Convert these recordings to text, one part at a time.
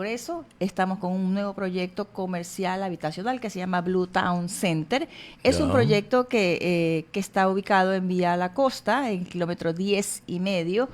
Por eso estamos con un nuevo proyecto comercial habitacional que se llama Blue Town Center. Es un Ya. proyecto que está ubicado en Vía La Costa, en kilómetro 10 y medio,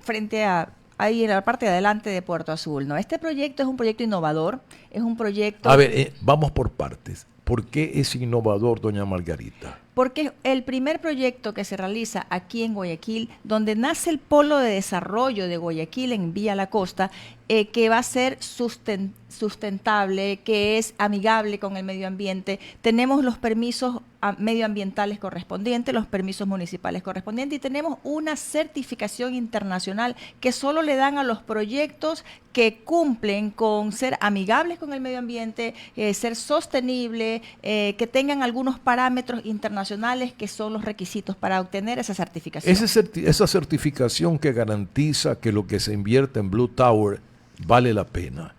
frente a, ahí en la parte de adelante de Puerto Azul, ¿no? Este proyecto es un proyecto innovador, es un A proyecto ver, vamos por partes. ¿Por qué es innovador, doña Margarita? porque es el primer proyecto que se realiza aquí en Guayaquil, donde nace el polo de desarrollo de Guayaquil en Vía La Costa, que va a ser sustentable, que es amigable con el medio ambiente. Tenemos los permisos medioambientales correspondientes, los permisos municipales correspondientes y tenemos una certificación internacional que solo le dan a los proyectos que cumplen con ser amigables con el medio ambiente, ser sostenible, que tengan algunos parámetros internacionales que son los requisitos para obtener esa certificación. Esa certificación que garantiza que lo que se invierte en Blue Tower vale la pena.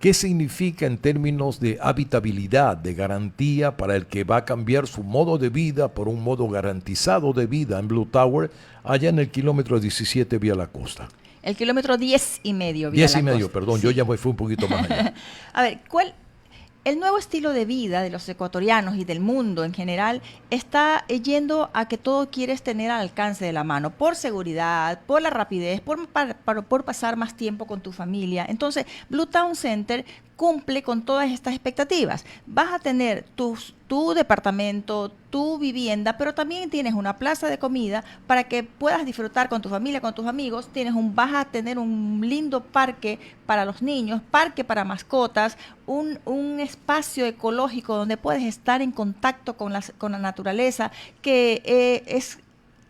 ¿Qué significa en términos de habitabilidad, de garantía para el que va a cambiar su modo de vida por un modo garantizado de vida en Blue Tower, allá en el kilómetro 17 Vía La Costa? El kilómetro 10 y medio, Vía 10 La y medio, Costa. perdón, Sí. yo ya me fui un poquito más allá. A ver, el nuevo estilo de vida de los ecuatorianos y del mundo en general está yendo a que todo quieres tener al alcance de la mano, por seguridad, por la rapidez, por pasar más tiempo con tu familia. Entonces, Blue Town Center cumple con todas estas expectativas. Vas a tener tu departamento, tu vivienda, pero también tienes una plaza de comida para que puedas disfrutar con tu familia, con tus amigos. Vas a tener un lindo parque para los niños, parque para mascotas, un espacio ecológico donde puedes estar en contacto con la naturaleza, que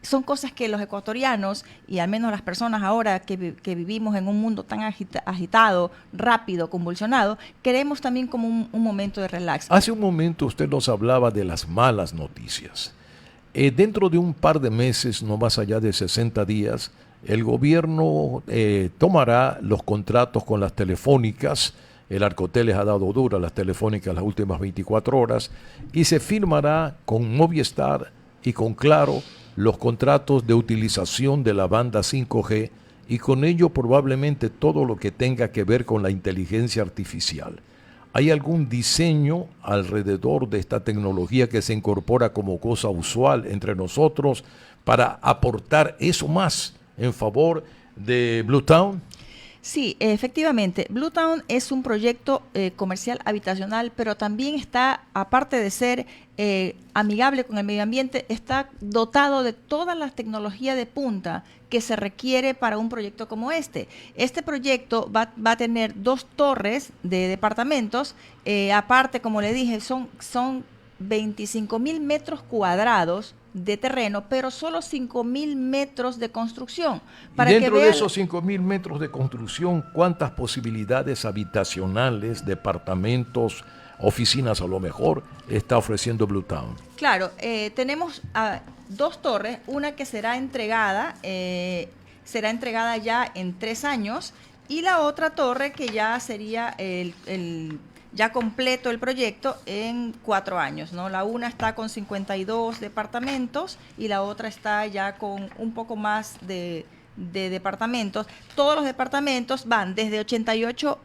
son cosas que los ecuatorianos, y al menos las personas ahora que vivimos en un mundo tan agitado, rápido, convulsionado, queremos también como un momento de relax. Hace un momento usted nos hablaba de las malas noticias. Dentro de un par de meses, no más allá de 60 días, el gobierno tomará los contratos con las telefónicas. El Arcotel les ha dado dura a las telefónicas las últimas 24 horas y se firmará con Movistar y con Claro los contratos de utilización de la banda 5G y con ello probablemente todo lo que tenga que ver con la inteligencia artificial. ¿Hay algún diseño alrededor de esta tecnología que se incorpora como cosa usual entre nosotros para aportar eso más en favor de Blue Town? Sí, efectivamente. Blue Town es un proyecto comercial habitacional, pero también está, aparte de ser amigable con el medio ambiente, está dotado de todas las tecnologías de punta que se requiere para un proyecto como este. Este proyecto va a tener 2 torres de departamentos, aparte, como le dije, son 25.000 metros cuadrados de terreno, pero solo 5.000 metros de construcción. Y dentro de esos 5.000 metros de construcción, ¿cuántas posibilidades habitacionales, departamentos, oficinas a lo mejor, está ofreciendo Blue Town? Claro, tenemos 2 torres, una que será entregada ya en 3 años, y la otra torre que ya sería ya completo el proyecto en 4 años, ¿no? La una está con 52 departamentos y la otra está ya con un poco más de departamentos. Todos los departamentos van desde 88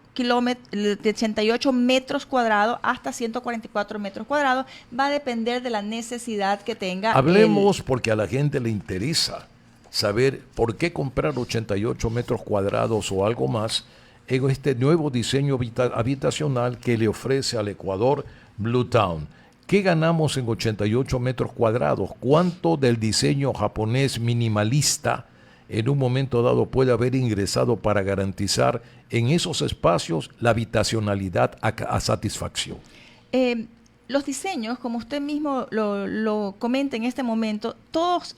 metros cuadrados hasta 144 metros cuadrados. Va a depender de la necesidad que tenga. Hablemos porque a la gente le interesa saber por qué comprar 88 metros cuadrados o algo más en este nuevo diseño habitacional que le ofrece al Ecuador Blue Town. ¿Qué ganamos en 88 metros cuadrados? ¿Cuánto del diseño japonés minimalista en un momento dado puede haber ingresado para garantizar en esos espacios la habitacionalidad a satisfacción? Los diseños, como usted mismo lo comenta en este momento, todos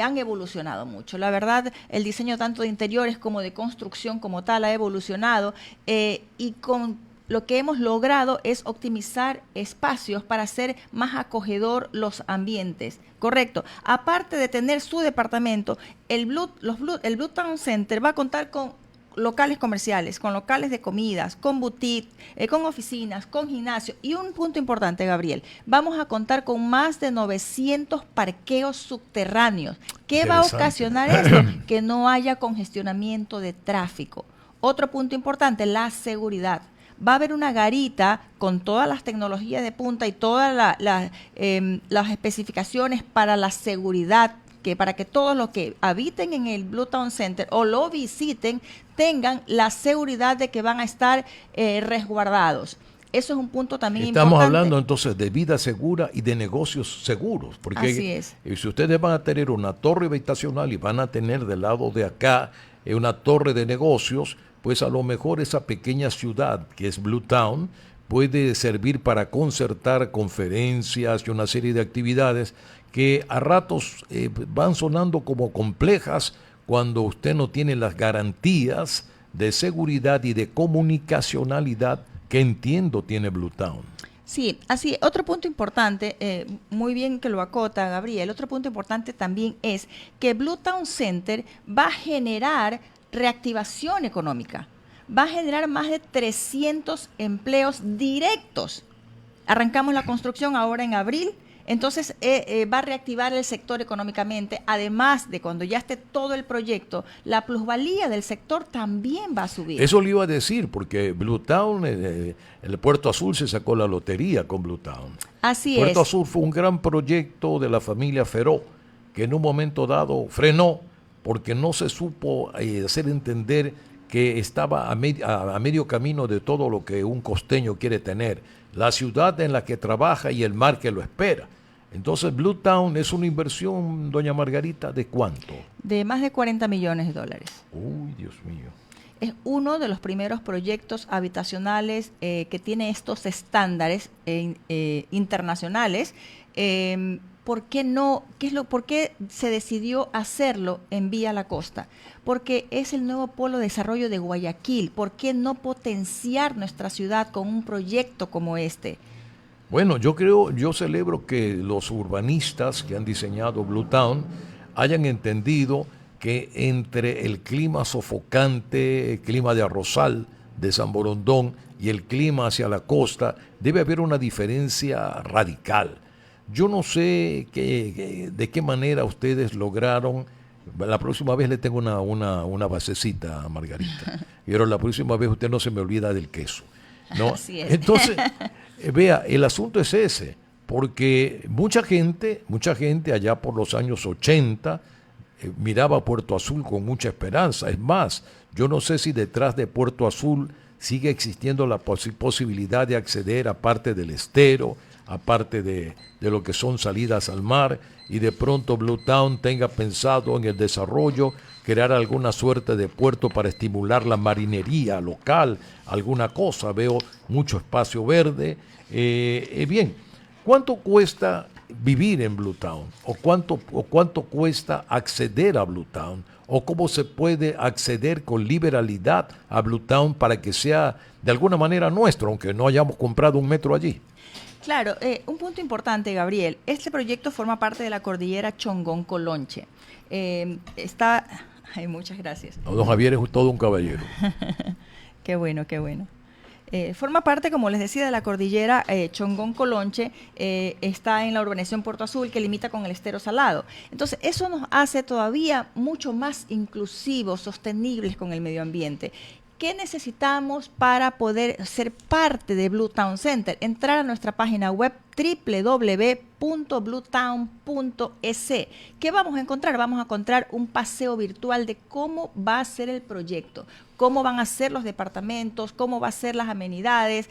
han evolucionado mucho. La verdad, el diseño tanto de interiores como de construcción como tal ha evolucionado, y con lo que hemos logrado es optimizar espacios para hacer más acogedor los ambientes. Correcto. Aparte de tener su departamento, el Blue Town Center va a contar con locales comerciales, con locales de comidas, con boutique, con oficinas, con gimnasio. Y un punto importante, Gabriel, vamos a contar con más de 900 parqueos subterráneos. ¿Qué va a ocasionar esto? Que no haya congestionamiento de tráfico. Otro punto importante, la seguridad. Va a haber una garita con todas las tecnologías de punta y todas las especificaciones para la seguridad, que para que todos los que habiten en el Blue Town Center o lo visiten tengan la seguridad de que van a estar resguardados. Eso es un punto también Estamos importante. hablando entonces de vida segura y de negocios seguros, porque Así es. Si ustedes van a tener una torre habitacional y van a tener del lado de acá una torre de negocios, pues a lo mejor esa pequeña ciudad que es Blue Town puede servir para concertar conferencias y una serie de actividades que a ratos van sonando como complejas cuando usted no tiene las garantías de seguridad y de comunicacionalidad que entiendo tiene Blue Town. Sí, así, otro punto importante, muy bien que lo acota Gabriel, otro punto importante también es que Blue Town Center va a generar reactivación económica, va a generar más de 300 empleos directos. Arrancamos la construcción ahora en abril, entonces va a reactivar el sector económicamente, además de cuando ya esté todo el proyecto, la plusvalía del sector también va a subir. Eso le iba a decir, porque Blue Town, el Puerto Azul se sacó la lotería con Blue Town. Así Puerto es. Azul fue un gran proyecto de la familia Feró, que en un momento dado frenó porque no se supo hacer entender que estaba a medio camino de todo lo que un costeño quiere tener, la ciudad en la que trabaja y el mar que lo espera. Entonces Blue Town es una inversión, doña Margarita, ¿de cuánto? De más de 40 millones de dólares. Uy, Dios mío. Es uno de los primeros proyectos habitacionales que tiene estos estándares internacionales. ¿Por qué no? ¿Por qué se decidió hacerlo en Vía La Costa? Porque es el nuevo polo de desarrollo de Guayaquil. ¿Por qué no potenciar nuestra ciudad con un proyecto como este? Bueno, yo celebro que los urbanistas que han diseñado Blue Town hayan entendido que entre el clima sofocante, el clima de Arrozal, de San Borondón y el clima hacia la costa, debe haber una diferencia radical. Yo no sé de qué manera ustedes lograron. La próxima vez le tengo una basecita, Margarita. Pero la próxima vez usted no se me olvida del queso, ¿no? Así es. Entonces, vea, el asunto es ese, porque mucha gente allá por los años 80 miraba a Puerto Azul con mucha esperanza. Es más, yo no sé si detrás de Puerto Azul sigue existiendo la posibilidad de acceder a parte del estero, aparte de lo que son salidas al mar, y de pronto Blue Town tenga pensado en el desarrollo, crear alguna suerte de puerto para estimular la marinería local, alguna cosa. Veo mucho espacio verde. Bien, ¿cuánto cuesta vivir en Blue Town? ¿O cuánto cuesta acceder a Blue Town? ¿O cómo se puede acceder con liberalidad a Blue Town para que sea de alguna manera nuestro, aunque no hayamos comprado un metro allí? Claro, un punto importante, Gabriel. Este proyecto forma parte de la cordillera Chongón-Colonche. Ay, muchas gracias. No, don Javier es todo un caballero. Qué bueno, qué bueno. Forma parte, como les decía, de la cordillera Chongón-Colonche. Está en la urbanización Puerto Azul, que limita con el estero Salado. Entonces, eso nos hace todavía mucho más inclusivos, sostenibles con el medio ambiente. ¿Qué necesitamos para poder ser parte de Blue Town Center? Entrar a nuestra página web www.bluetown.es. ¿Qué vamos a encontrar? Vamos a encontrar un paseo virtual de cómo va a ser el proyecto, cómo van a ser los departamentos, cómo va a ser las amenidades,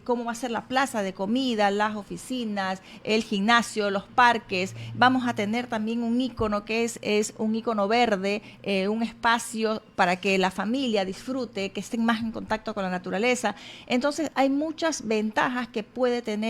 cómo va a ser la plaza de comida, las oficinas, el gimnasio, los parques. Vamos a tener también un icono que es un icono verde, un espacio para que la familia disfrute, que estén más en contacto con la naturaleza. Entonces hay muchas ventajas que puede tener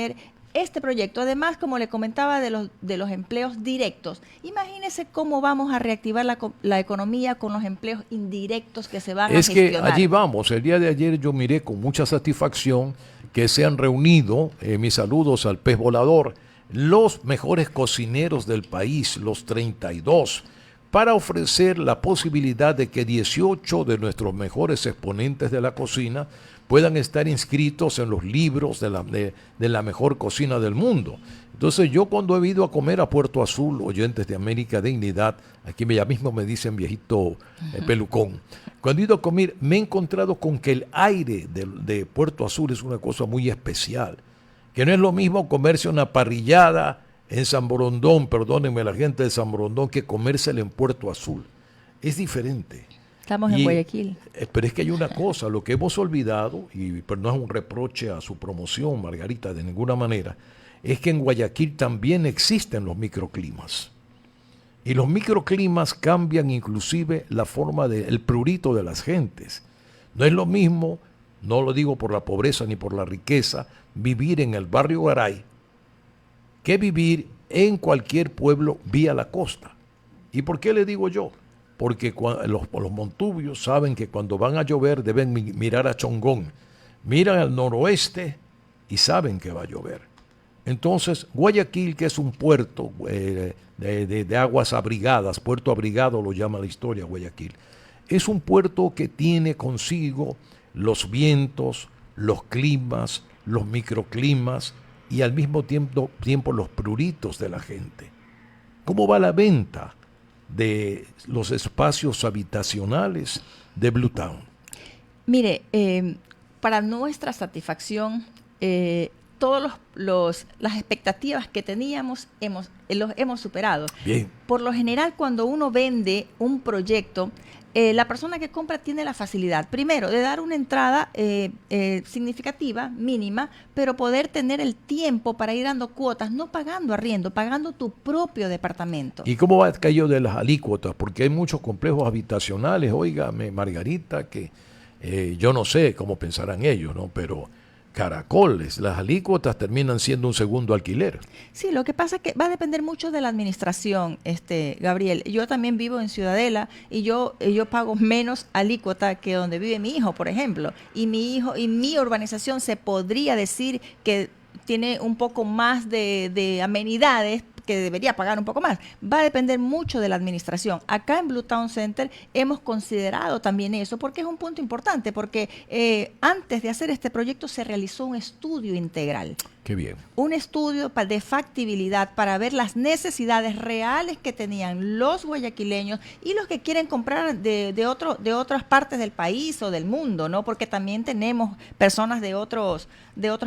este proyecto. Además, como le comentaba, de los empleos directos. Imagínese cómo vamos a reactivar la economía con los empleos indirectos que se van a gestionar. Es que allí vamos. El día de ayer yo miré con mucha satisfacción que se han reunido, mis saludos al pez volador, los mejores cocineros del país, los 32, para ofrecer la posibilidad de que 18 de nuestros mejores exponentes de la cocina puedan estar inscritos en los libros de la mejor cocina del mundo. Entonces yo cuando he ido a comer a Puerto Azul, oyentes de América Dignidad, aquí ya mismo me dicen viejito pelucón, cuando he ido a comer me he encontrado con que el aire de Puerto Azul es una cosa muy especial, que no es lo mismo comerse una parrillada en San Borondón, perdónenme la gente de San Borondón, que comérsela en Puerto Azul. Es diferente. Estamos en Guayaquil. Pero es que hay una cosa, lo que hemos olvidado, pero no es un reproche a su promoción, Margarita, de ninguna manera, es que en Guayaquil también existen los microclimas. Y los microclimas cambian inclusive la forma del prurito de las gentes. No es lo mismo, no lo digo por la pobreza ni por la riqueza, vivir en el barrio Garay que vivir en cualquier pueblo vía la costa. ¿Y por qué le digo yo? Porque los montubios saben que cuando van a llover deben mirar a Chongón, miran al noroeste y saben que va a llover. Entonces, Guayaquil, que es un puerto de aguas abrigadas, puerto abrigado lo llama la historia Guayaquil, es un puerto que tiene consigo los vientos, los climas, los microclimas y al mismo tiempo los pruritos de la gente. ¿Cómo va la venta de los espacios habitacionales de Blue Town? Mire, para nuestra satisfacción, todas las expectativas que teníamos los hemos superado. Bien. Por lo general, cuando uno vende un proyecto, la persona que compra tiene la facilidad, primero, de dar una entrada significativa, mínima, pero poder tener el tiempo para ir dando cuotas, no pagando arriendo, pagando tu propio departamento. ¿Y cómo va aquello de las alícuotas? Porque hay muchos complejos habitacionales, óigame, Margarita, que yo no sé cómo pensarán ellos, ¿no? Pero caracoles, las alícuotas terminan siendo un segundo alquiler. Sí, lo que pasa es que va a depender mucho de la administración, Gabriel. Yo también vivo en Ciudadela y yo pago menos alícuota que donde vive mi hijo, por ejemplo. Y mi urbanización se podría decir que tiene un poco más de amenidades, que debería pagar un poco más. Va a depender mucho de la administración. Acá en Blue Town Center hemos considerado también eso, porque es un punto importante, porque antes de hacer este proyecto se realizó un estudio integral. Qué bien. Un estudio de factibilidad para ver las necesidades reales que tenían los guayaquileños y los que quieren comprar de otras partes del país o del mundo, ¿no? Porque también tenemos personas de otros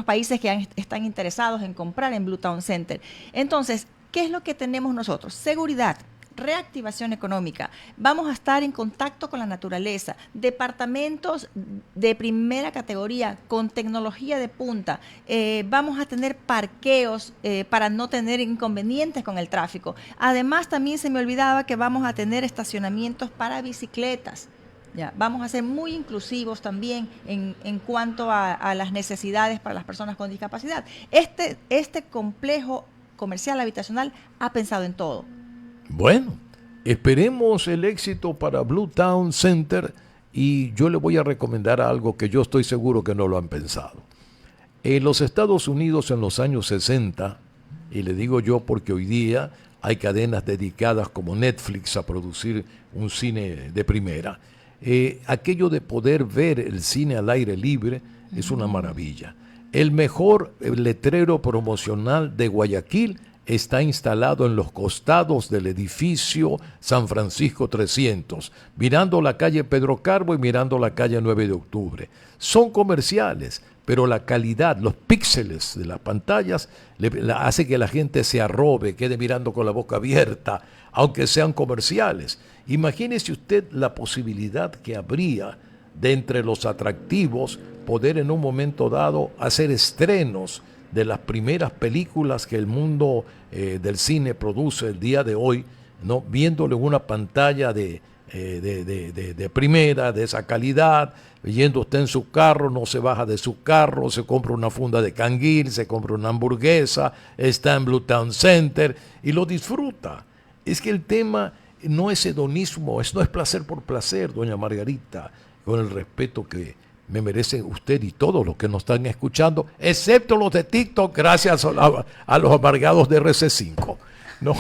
países que están interesados en comprar en Blue Town Center. Entonces, ¿qué es lo que tenemos nosotros? Seguridad, reactivación económica. Vamos a estar en contacto con la naturaleza, departamentos de primera categoría con tecnología de punta. Vamos a tener parqueos para no tener inconvenientes con el tráfico. Además, también se me olvidaba que vamos a tener estacionamientos para bicicletas. Ya, vamos a ser muy inclusivos también en cuanto a las necesidades para las personas con discapacidad. Este complejo comercial habitacional ha pensado en todo. Bueno, esperemos el éxito para Blue Town Center y yo le voy a recomendar algo que yo estoy seguro que no lo han pensado. En los Estados Unidos en los años 60, y le digo yo porque hoy día hay cadenas dedicadas como Netflix a producir un cine de primera, aquello de poder ver el cine al aire libre es una maravilla. El mejor letrero promocional de Guayaquil está instalado en los costados del edificio San Francisco 300, mirando la calle Pedro Carbo y mirando la calle 9 de octubre. Son comerciales, pero la calidad, los píxeles de las pantallas hace que la gente se arrobe, quede mirando con la boca abierta, aunque sean comerciales. Imagínese usted la posibilidad que habría de entre los atractivos poder en un momento dado hacer estrenos de las primeras películas que el mundo del cine produce el día de hoy, ¿no? Viéndolo en una pantalla de primera, de esa calidad, yendo usted en su carro, no se baja de su carro, se compra una funda de canguil, se compra una hamburguesa, está en Blue Town Center y lo disfruta. Es que el tema no es hedonismo, no es placer por placer, doña Margarita, con el respeto que me merecen usted y todos los que nos están escuchando, excepto los de TikTok, gracias a los amargados de RC5. ¿No?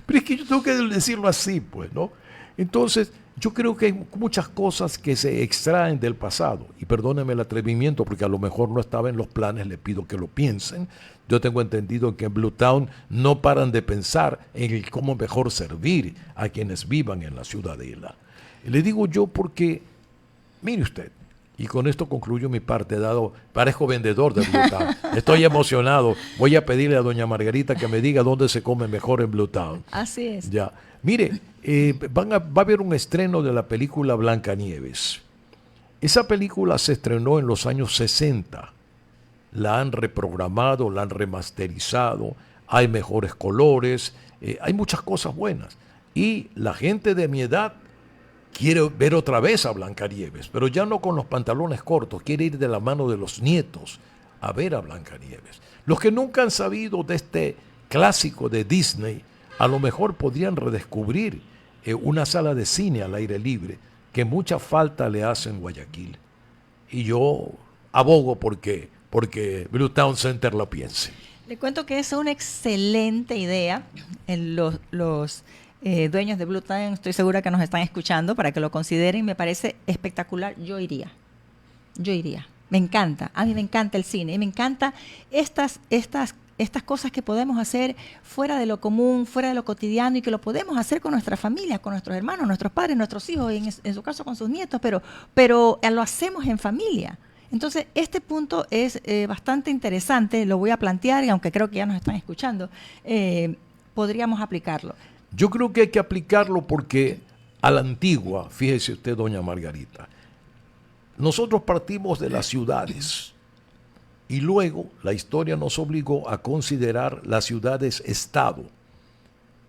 Pero es que yo tengo que decirlo así, pues, ¿no? Entonces, Yo creo que hay muchas cosas que se extraen del pasado, y perdónenme el atrevimiento porque a lo mejor no estaba en los planes, le pido que lo piensen. Yo tengo entendido que en Bluetown no paran de pensar en el cómo mejor servir a quienes vivan en la ciudadela. Y le digo yo porque, mire usted, y con esto concluyo mi parte, dado, parezco vendedor de Bluetown. Estoy emocionado. Voy a pedirle a doña Margarita que me diga dónde se come mejor en Bluetown. Así es. Ya. Mire, va a haber un estreno de la película Blancanieves. Esa película se estrenó en los años 60. La han reprogramado, la han remasterizado, hay mejores colores, hay muchas cosas buenas. Y la gente de mi edad quiere ver otra vez a Blancanieves, pero ya no con los pantalones cortos, quiere ir de la mano de los nietos a ver a Blancanieves. Los que nunca han sabido de este clásico de Disney, a lo mejor podrían redescubrir una sala de cine al aire libre que mucha falta le hace en Guayaquil. Y yo abogo porque Bluetown Center lo piense. Le cuento que es una excelente idea. Los dueños de Bluetown, estoy segura que nos están escuchando para que lo consideren. Me parece espectacular. Yo iría. Me encanta. A mí me encanta el cine. Y me encanta estas cosas que podemos hacer fuera de lo común, fuera de lo cotidiano, y que lo podemos hacer con nuestra familia, con nuestros hermanos, nuestros padres, nuestros hijos, y en su caso con sus nietos, pero lo hacemos en familia. Entonces, este punto es bastante interesante, lo voy a plantear, y aunque creo que ya nos están escuchando, podríamos aplicarlo. Yo creo que hay que aplicarlo porque a la antigua, fíjese usted, doña Margarita, nosotros partimos de las ciudades y luego la historia nos obligó a considerar las ciudades-estado.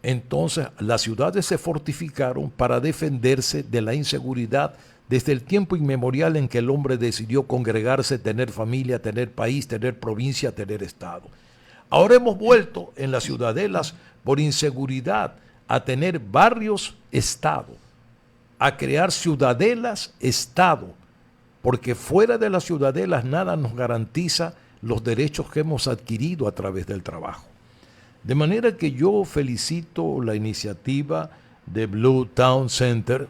Entonces, las ciudades se fortificaron para defenderse de la inseguridad desde el tiempo inmemorial en que el hombre decidió congregarse, tener familia, tener país, tener provincia, tener estado. Ahora hemos vuelto en las ciudadelas por inseguridad a tener barrios-estado, a crear ciudadelas-estado, porque fuera de las ciudadelas nada nos garantiza los derechos que hemos adquirido a través del trabajo. De manera que yo felicito la iniciativa de Bluetown Center.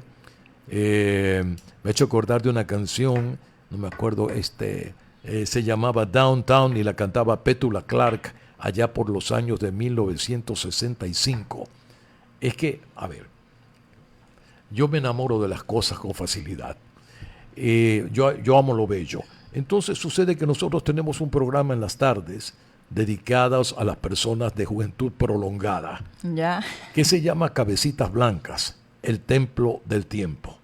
Me he hecho acordar de una canción, no me acuerdo, se llamaba Downtown y la cantaba Petula Clark allá por los años de 1965. Es que, a ver, yo me enamoro de las cosas con facilidad. Yo amo lo bello. Entonces sucede que nosotros tenemos un programa en las tardes dedicados a las personas de juventud prolongada, que se llama Cabecitas Blancas, el templo del tiempo.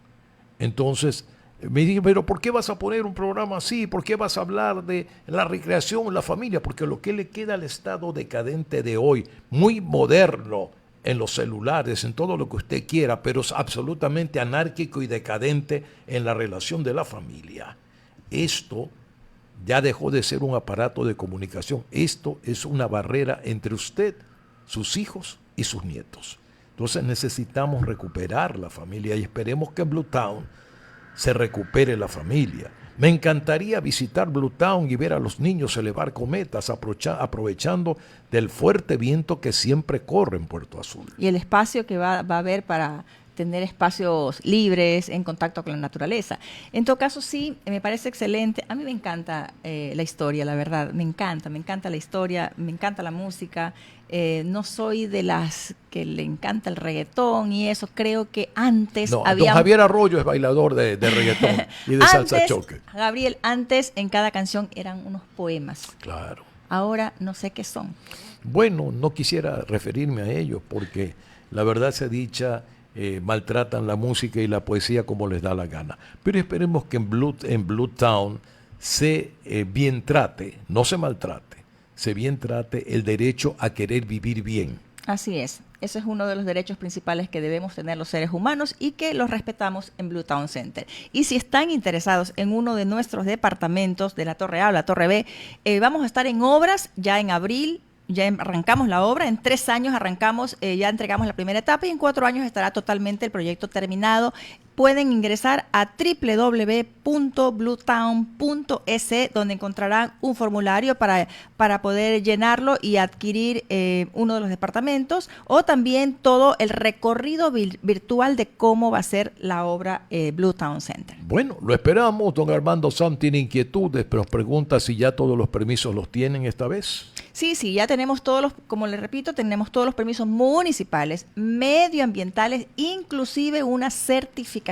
Entonces me dije, pero ¿por qué vas a poner un programa así? ¿Por qué vas a hablar de la recreación, la familia? Porque lo que le queda al estado decadente de hoy, muy moderno, en los celulares, en todo lo que usted quiera, pero es absolutamente anárquico y decadente en la relación de la familia. Esto ya dejó de ser un aparato de comunicación. Esto es una barrera entre usted, sus hijos y sus nietos. Entonces necesitamos recuperar la familia y esperemos que en Bluetown se recupere la familia. Me encantaría visitar Bluetown y ver a los niños elevar cometas, aprovechando del fuerte viento que siempre corre en Puerto Azul. Y el espacio que va a haber para tener espacios libres en contacto con la naturaleza. En todo caso, sí, me parece excelente. A mí me encanta la historia, la verdad. Me encanta la historia, me encanta la música. No soy de las que le encanta el reggaetón y eso. Creo que antes había... Don Javier Arroyo es bailador de reggaetón y de salsa choque. Gabriel, antes en cada canción eran unos poemas. Claro. Ahora no sé qué son. Bueno, no quisiera referirme a ellos porque la verdad sea dicha, maltratan la música y la poesía como les da la gana. Pero esperemos que en Bluetown se bien trate, no se maltrate, se bien trate el derecho a querer vivir bien. Así es. Ese es uno de los derechos principales que debemos tener los seres humanos y que los respetamos en Bluetown Center. Y si están interesados en uno de nuestros departamentos de la Torre A o la Torre B, vamos a estar en obras ya en abril, ya arrancamos la obra, en 3 años arrancamos, ya entregamos la primera etapa y en 4 años estará totalmente el proyecto terminado. Pueden ingresar a www.bluetown.es, donde encontrarán un formulario para poder llenarlo y adquirir uno de los departamentos, o también todo el recorrido virtual de cómo va a ser la obra Blue Town Center. Bueno, lo esperamos. Don Armando Sam tiene inquietudes, pero pregunta si ya todos los permisos los tienen esta vez. Sí, ya tenemos como les repito, tenemos todos los permisos municipales, medioambientales, inclusive una certificación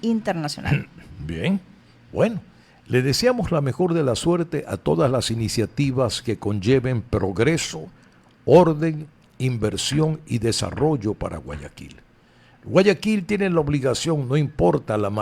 internacional. Bien, bueno, le deseamos la mejor de la suerte a todas las iniciativas que conlleven progreso, orden, inversión y desarrollo para Guayaquil. Guayaquil tiene la obligación, no importa la